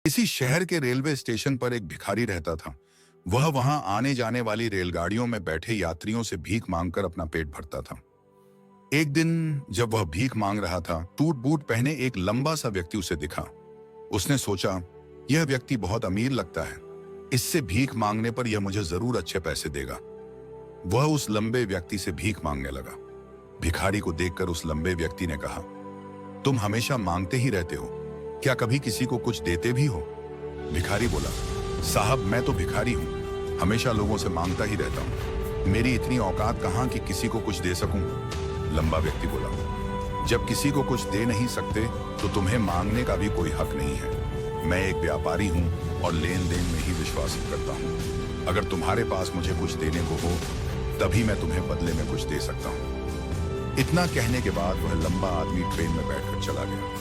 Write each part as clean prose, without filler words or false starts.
किसी शहर के रेलवे स्टेशन पर एक भिखारी रहता था। वह वहां आने जाने वाली रेलगाड़ियों में बैठे यात्रियों से भीख मांगकर अपना पेट भरता था। एक दिन जब वह भीख मांग रहा था, टूट बूट पहने एक लंबा सा व्यक्ति उसे दिखा। उसने सोचा, यह व्यक्ति बहुत अमीर लगता है, इससे भीख मांगने पर यह मुझे जरूर अच्छे पैसे देगा। वह उस लंबे व्यक्ति से भीख मांगने लगा। भिखारी को देखकर उस लंबे व्यक्ति ने कहा, तुम हमेशा मांगते ही रहते हो, क्या कभी किसी को कुछ देते भी हो? भिखारी बोला, साहब मैं तो भिखारी हूँ, हमेशा लोगों से मांगता ही रहता हूँ, मेरी इतनी औकात कहाँ कि किसी को कुछ दे सकूं? लंबा व्यक्ति बोला, जब किसी को कुछ दे नहीं सकते तो तुम्हें मांगने का भी कोई हक नहीं है। मैं एक व्यापारी हूँ और लेन देन में ही विश्वास करता हूँ। अगर तुम्हारे पास मुझे कुछ देने को हो तभी मैं तुम्हें बदले में कुछ दे सकता हूँ। इतना कहने के बाद वह लंबा आदमी ट्रेन में बैठकर चला गया।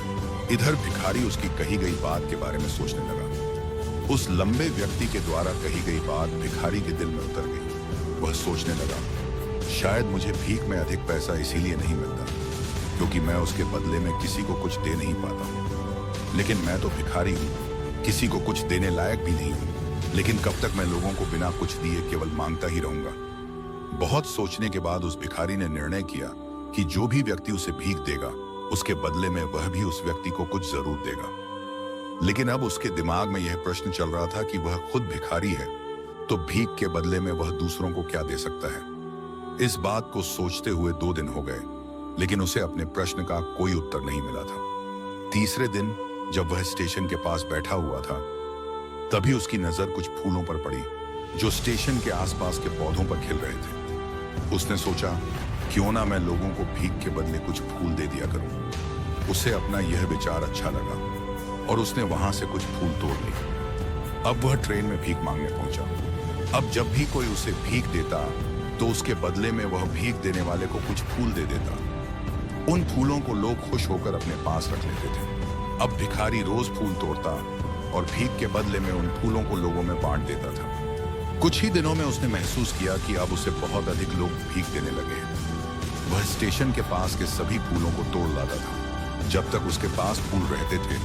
इधर भिखारी उसकी कही गई बात के बारे में सोचने लगा। उस लंबे व्यक्ति के द्वारा कही गई बात भिखारी के दिल में उतर गई। वह सोचने लगा, शायद मुझे भीख में अधिक पैसा इसीलिए नहीं मिलता क्योंकि मैं उसके बदले में किसी को कुछ दे नहीं पाता हूँ। लेकिन मैं तो भिखारी हूँ, किसी को कुछ देने लायक भी नहीं हूँ, लेकिन कब तक मैं लोगों को बिना कुछ दिए केवल मांगता ही रहूंगा? बहुत सोचने के बाद उस भिखारी ने निर्णय किया कि जो भी व्यक्ति उसे भीख देगा उसके बदले में वह भी उस व्यक्ति को कुछ जरूर देगा। लेकिन अब उसके दिमाग में यह प्रश्न चल रहा था कि वह खुद भिखारी है तो भीख के बदले में वह दूसरों को क्या दे सकता है। इस बात को सोचते हुए 2 दिन हो गए, लेकिन उसे अपने प्रश्न का कोई उत्तर नहीं मिला था। तीसरे दिन जब वह स्टेशन के पास बैठा हुआ था, तभी उसकी नजर कुछ फूलों पर पड़ी जो स्टेशन के आसपास के पौधों पर खिल रहे थे। उसने सोचा, क्यों ना मैं लोगों को भीख के बदले कुछ फूल दे दिया करूं। उसे अपना यह विचार अच्छा लगा और उसने वहां से कुछ फूल तोड़ लिए। अब वह ट्रेन में भीख मांगने पहुंचा। अब जब भी कोई उसे भीख देता तो उसके बदले में वह भीख देने वाले को कुछ फूल दे देता। उन फूलों को लोग खुश होकर अपने पास रख लेते थे। अब भिखारी रोज फूल तोड़ता और भीख के बदले में उन फूलों को लोगों में बांट देता था। कुछ ही दिनों में उसने महसूस किया कि अब उसे बहुत अधिक लोग भीख देने लगे। वह स्टेशन के पास के सभी फूलों को तोड़ लाता था। जब तक उसके पास फूल रहते थे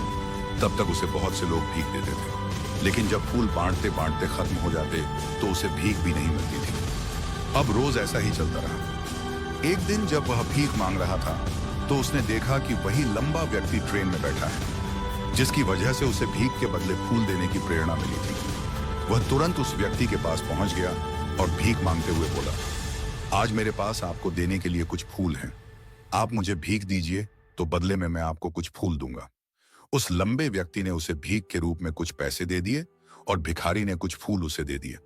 तब तक उसे बहुत से लोग भीख देते थे, लेकिन जब फूल बांटते बांटते खत्म हो जाते तो उसे भीख भी नहीं मिलती थी। अब रोज ऐसा ही चलता रहा। एक दिन जब वह भीख मांग रहा था तो उसने देखा कि वही लंबा व्यक्ति ट्रेन में बैठा है, जिसकी वजह से उसे भीख के बदले फूल देने की प्रेरणा मिली थी। वह तुरंत उस व्यक्ति के पास पहुंच गया और भीख मांगते हुए बोला, आज मेरे पास आपको देने के लिए कुछ फूल हैं, आप मुझे भीख दीजिए तो बदले में मैं आपको कुछ फूल दूंगा। उस लंबे व्यक्ति ने उसे भीख के रूप में कुछ पैसे दे दिए और भिखारी ने कुछ फूल उसे दे दिए।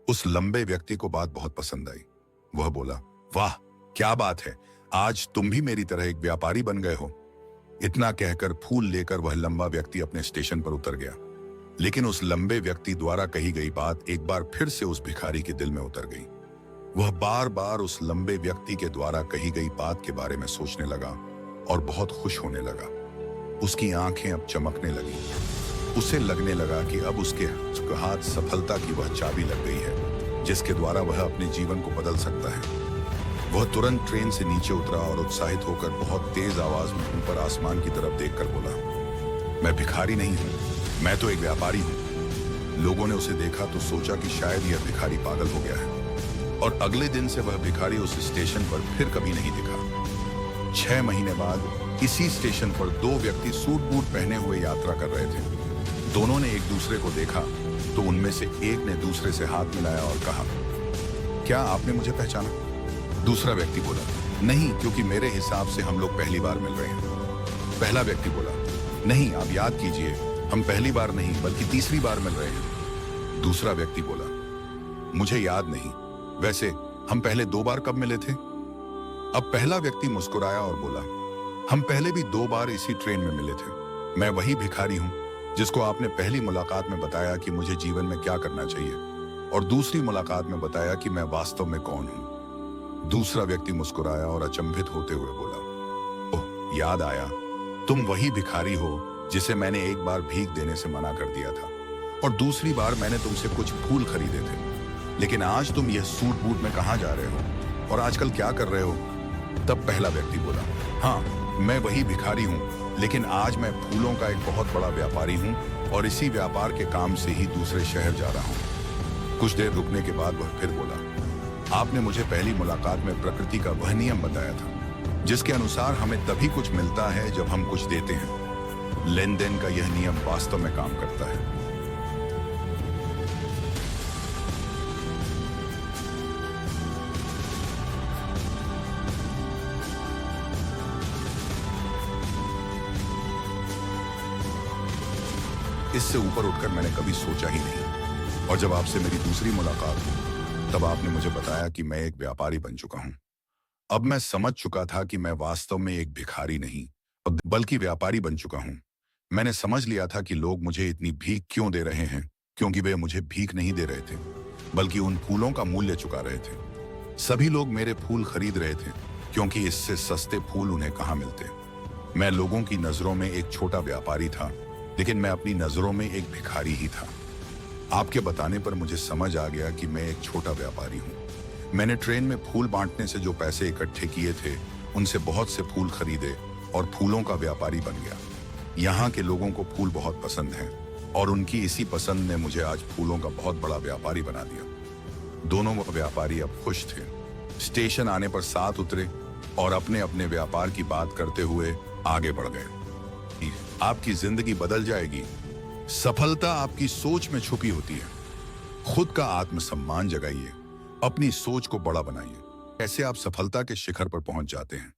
उस लंबे व्यक्ति को बात बहुत पसंद आई। वह बोला, वाह क्या बात है, आज तुम भी मेरी तरह एक व्यापारी बन गए हो। इतना कहकर फूल लेकर वह लंबा व्यक्ति अपने स्टेशन पर उतर गया। लेकिन उस लंबे व्यक्ति द्वारा कही गई बात एक बार फिर से उस भिखारी के दिल में उतर गई। वह बार बार उस लंबे व्यक्ति के द्वारा कही गई बात के बारे में सोचने लगा और बहुत खुश होने लगा। उसकी आंखें अब चमकने लगी। उसे लगने लगा कि अब उसके हाथ सफलता की वह चाबी लग गई है जिसके द्वारा वह अपने जीवन को बदल सकता है। वह तुरंत ट्रेन से नीचे उतरा और उत्साहित होकर बहुत तेज आवाज में ऊपर आसमान की तरफ देखकर बोला, मैं भिखारी नहीं हूं, मैं तो एक व्यापारी हूं। लोगों ने उसे देखा तो सोचा कि शायद यह भिखारी पागल हो गया है और अगले दिन से वह भिखारी उस स्टेशन पर फिर कभी नहीं दिखा। 6 महीने बाद इसी स्टेशन पर 2 व्यक्ति सूट बूट पहने हुए यात्रा कर रहे थे। दोनों ने एक दूसरे को देखा तो उनमें से एक ने दूसरे से हाथ मिलाया और कहा, क्या आपने मुझे पहचाना? दूसरा व्यक्ति बोला, नहीं, क्योंकि मेरे हिसाब से हम लोग पहली बार मिल रहे हैं। पहला व्यक्ति बोला, नहीं, आप याद कीजिए, हम पहली बार नहीं बल्कि तीसरी बार मिल रहे हैं। दूसरा व्यक्ति बोला, मुझे याद नहीं, वैसे हम पहले 2 बार कब मिले थे? अब पहला व्यक्ति मुस्कुराया और बोला, हम पहले भी 2 बार इसी ट्रेन में मिले थे। मैं वही भिखारी हूं जिसको आपने पहली मुलाकात में बताया कि मुझे जीवन में क्या करना चाहिए और दूसरी मुलाकात में बताया कि मैं वास्तव में कौन हूं। दूसरा व्यक्ति मुस्कुराया और अचंभित होते हुए बोला, ओह, याद आया, तुम वही भिखारी हो जिसे मैंने एक बार भीख देने से मना कर दिया था और दूसरी बार मैंने तुमसे कुछ फूल खरीदे थे। लेकिन आज तुम यह सूट बूट में कहां जा रहे हो और आजकल क्या कर रहे हो? तब पहला व्यक्ति बोला, हाँ, मैं वही भिखारी हूं, लेकिन आज मैं फूलों का एक बहुत बड़ा व्यापारी हूं और इसी व्यापार के काम से ही दूसरे शहर जा रहा हूँ। कुछ देर रुकने के बाद वह फिर बोला, आपने मुझे पहली मुलाकात में प्रकृति का वह नियम बताया था जिसके अनुसार हमें तभी कुछ मिलता है जब हम कुछ देते हैं। लेन देन का यह नियम वास्तव में काम करता है। इससे ऊपर उठकर मैंने कभी सोचा ही नहीं। और जब आपसे मेरी दूसरी मुलाकात हुई तब आपने मुझे बताया कि मैं एक व्यापारी बन चुका हूं। अब मैं समझ चुका था कि मैं वास्तव में एक भिखारी नहीं बल्कि व्यापारी बन चुका हूं। मैंने समझ लिया था कि लोग मुझे इतनी भीख क्यों दे रहे हैं, क्योंकि वे मुझे भीख नहीं दे रहे थे बल्कि उन फूलों का मूल्य चुका रहे थे। सभी लोग मेरे फूल खरीद रहे थे क्योंकि इससे सस्ते फूल उन्हें कहाँ मिलते। मैं लोगों की नजरों में एक छोटा व्यापारी था, लेकिन मैं अपनी नजरों में एक भिखारी ही था। आपके बताने पर मुझे समझ आ गया कि मैं एक छोटा व्यापारी हूँ। मैंने ट्रेन में फूल बांटने से जो पैसे इकट्ठे किए थे उनसे बहुत से फूल खरीदे और फूलों का व्यापारी बन गया। यहाँ के लोगों को फूल बहुत पसंद हैं और उनकी इसी पसंद ने मुझे आज फूलों का बहुत बड़ा व्यापारी बना दिया। दोनों व्यापारी अब खुश थे। स्टेशन आने पर साथ उतरे और अपने अपने व्यापार की बात करते हुए आगे बढ़ गए। आपकी जिंदगी बदल जाएगी। सफलता आपकी सोच में छुपी होती है। खुद का आत्मसम्मान जगाइए, अपनी सोच को बड़ा बनाइए। कैसे आप सफलता के शिखर पर पहुंच जाते हैं।